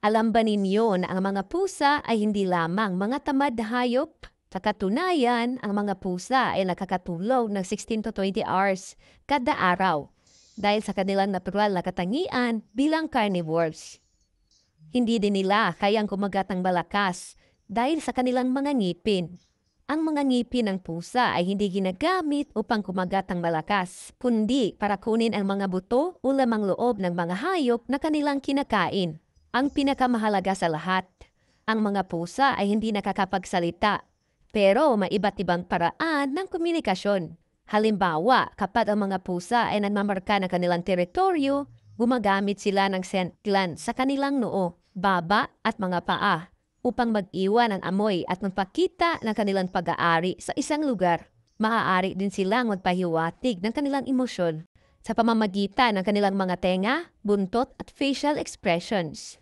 Alam ba ninyo na ang mga pusa ay hindi lamang mga tamad na hayop? Sa katunayan, ang mga pusa ay nakakatulog ng 16 to 20 hours kada araw dahil sa kanilang natural na katangian bilang carnivores. Hindi din nila kayang kumagat ng malakas dahil sa kanilang mga ngipin. Ang mga ngipin ng pusa ay hindi ginagamit upang kumagat ng malakas, kundi para kunin ang mga buto o lamang loob ng mga hayop na kanilang kinakain. Ang pinakamahalaga sa lahat, ang mga pusa ay hindi nakakapagsalita, pero may iba't ibang paraan ng komunikasyon. Halimbawa, kapag ang mga pusa ay nagmamarka ng kanilang teritoryo, gumagamit sila ng scent gland sa kanilang noo, baba at mga paa upang mag-iwan ng amoy at magpakita ng kanilang pag-aari sa isang lugar. Maaari din silang magpahiwatig ng kanilang emosyon sa pamamagitan ng kanilang mga tenga, buntot at facial expressions.